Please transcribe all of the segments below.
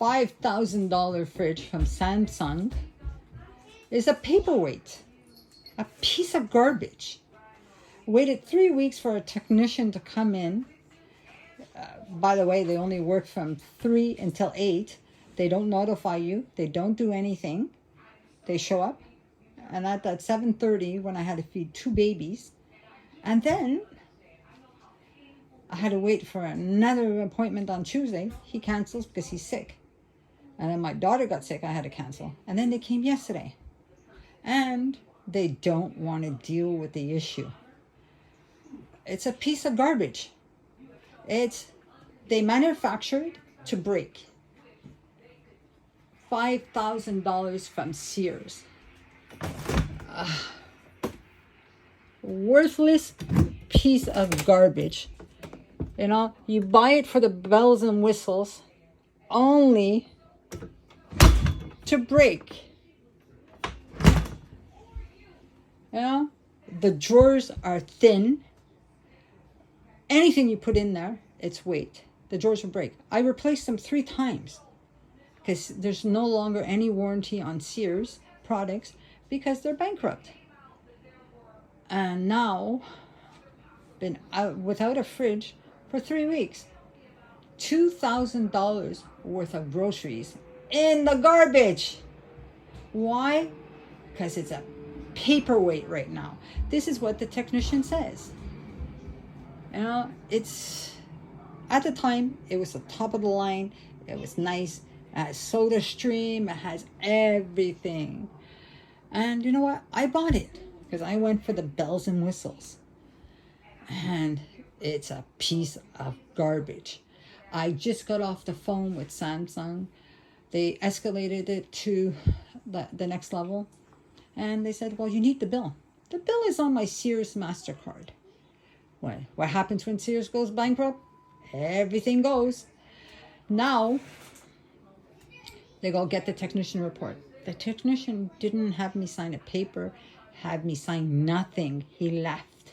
$5,000 fridge from Samsung is a paperweight, a piece of garbage. Waited 3 weeks for a technician to come in. By the way, they only work from 3 until 8. They don't notify you. They don't do anything. They show up. And at that 7:30, when I had to feed 2 babies, and then I had to wait for another appointment on Tuesday. He cancels because he's sick. And then my daughter got sick. I had to cancel. And then they came yesterday. And they don't want to deal with the issue. It's a piece of garbage. They manufactured to break. $5,000 from Sears. Worthless piece of garbage. You know, you buy it for the bells and whistles, only to break. You know, the drawers are thin. Anything you put in there, it's weight. The drawers will break. I replaced them 3 times because there's no longer any warranty on Sears products because they're bankrupt. And now, been out without a fridge for 3 weeks. $2,000 worth of groceries in the garbage. Why? Because it's a paperweight right now. This is what the technician says. You know, it's, at the time, it was the top of the line. It was nice. It has Soda Stream. It has everything. And you know what? I bought it because I went for the bells and whistles. And it's a piece of garbage. I just got off the phone with Samsung. They escalated it to the next level. And they said, well, you need the bill. The bill is on my Sears MasterCard. What happens when Sears goes bankrupt? Everything goes. Now, they go get the technician report. The technician didn't have me sign a paper, have me sign nothing. He left.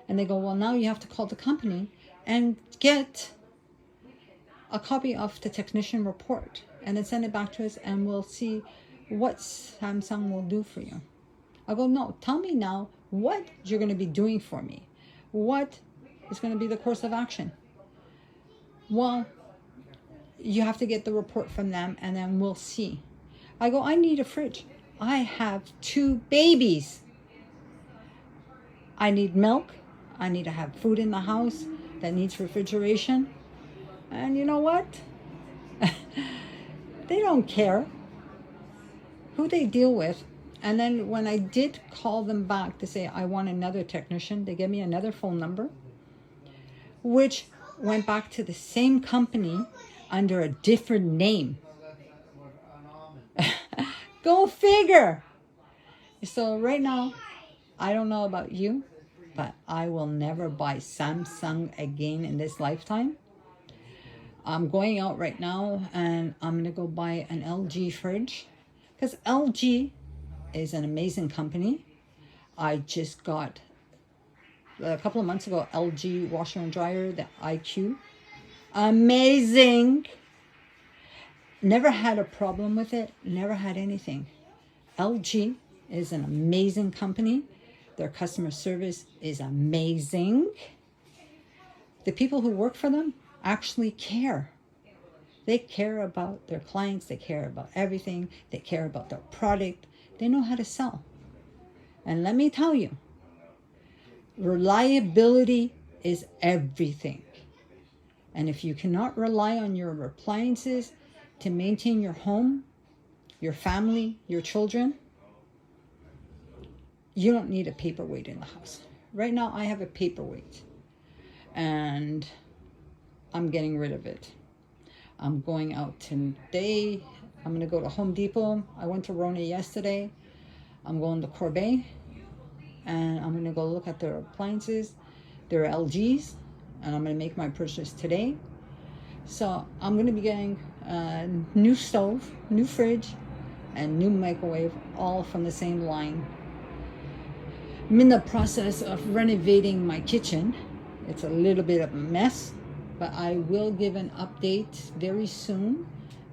And they go, well, now you have to call the company and get a copy of the technician report and then send it back to us and we'll see what Samsung will do for you. I go, no, tell me now what you're going to be doing for me. What is going to be the course of action? Well, you have to get the report from them and then we'll see. I go, I need a fridge. I have 2 babies. I need milk. I need to have food in the house that needs refrigeration. And you know what? They don't care who they deal with. And then when I did call them back to say I want another technician, they gave me another phone number, which went back to the same company under a different name. Go figure. So right now, I don't know about you, but I will never buy Samsung again in this lifetime. I'm going out right now and I'm going to go buy an LG fridge because LG is an amazing company. I just got, a couple of months ago, LG washer and dryer, the IQ. Amazing. Never had a problem with it. Never had anything. LG is an amazing company. Their customer service is amazing. The people who work for them actually care. They care about their clients. They care about everything. They care about their product. They know how to sell. And let me tell you, reliability is everything. And if you cannot rely on your appliances to maintain your home, your family, your children, you don't need a paperweight in the house. Right now, I have a paperweight. And I'm getting rid of it. I'm going out today. I'm going to go to Home Depot. I went to Rona yesterday. I'm going to Corbeil. And I'm going to go look at their appliances. They're LGs. And I'm going to make my purchase today. So I'm going to be getting a new stove, new fridge, and new microwave, all from the same line. I'm in the process of renovating my kitchen. It's a little bit of a mess, but I will give an update very soon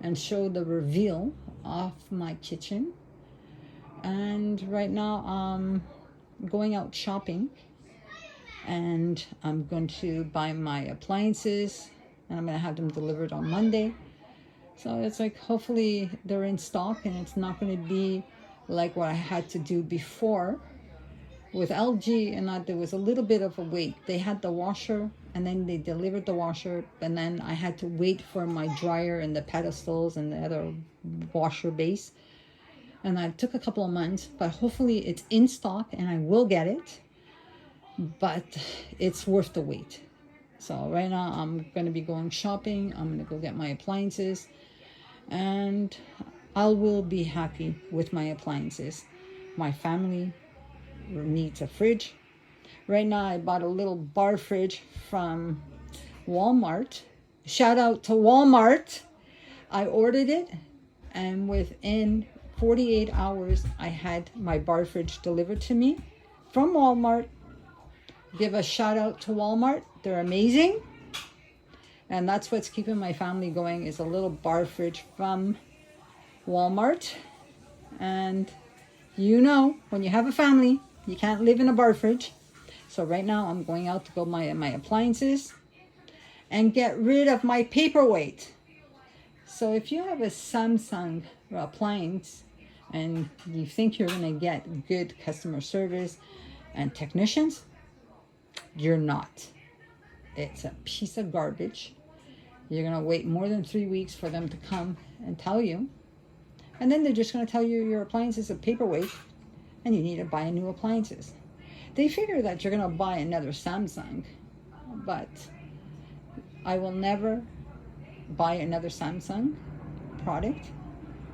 and show the reveal of my kitchen. And right now I'm going out shopping, and I'm going to buy my appliances, and I'm going to have them delivered on Monday. So it's like, hopefully they're in stock, and it's not going to be like what I had to do before with LG, and that there was a little bit of a wait. They had the washer, and then they delivered the washer, and then I had to wait for my dryer and the pedestals and the other washer base. And that took a couple of months, but hopefully it's in stock and I will get it. But it's worth the wait. So right now I'm going to be going shopping. I'm going to go get my appliances, and I will be happy with my appliances. My family needs a fridge. Right now I bought a little bar fridge from Walmart. Shout out to Walmart. I ordered it, and within 48 hours I had my bar fridge delivered to me from Walmart. Give a shout out to Walmart. They're amazing. And that's what's keeping my family going, is a little bar fridge from Walmart. And you know, when you have a family, you can't live in a bar fridge. So right now I'm going out to go my appliances and get rid of my paperweight. So if you have a Samsung appliance and you think you're going to get good customer service and technicians, you're not. It's a piece of garbage. You're going to wait more than 3 weeks for them to come and tell you. And then they're just going to tell you your appliance is a paperweight and you need to buy new appliances. They figure that you're going to buy another Samsung, but I will never buy another Samsung product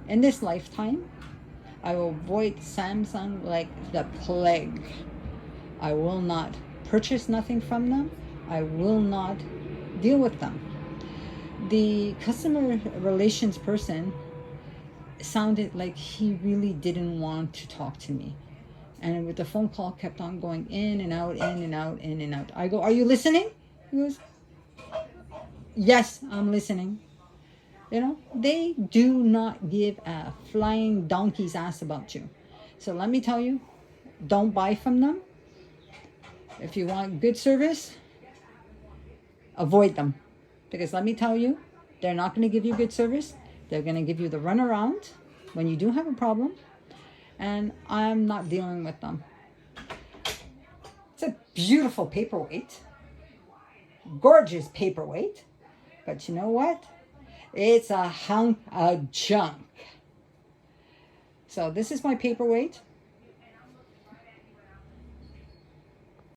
in this lifetime. I will avoid Samsung like the plague. I will not purchase nothing from them. I will not deal with them. The customer relations person sounded like he really didn't want to talk to me. And with the phone call kept on going in and out, in and out, in and out. I go, "Are you listening?" He goes, "Yes, I'm listening." You know, they do not give a flying donkey's ass about you. So let me tell you, don't buy from them. If you want good service, avoid them. Because let me tell you, they're not going to give you good service. They're going to give you the runaround when you do have a problem. And I'm not dealing with them. It's a beautiful paperweight. Gorgeous paperweight. But you know what? It's a hunk of junk. So this is my paperweight.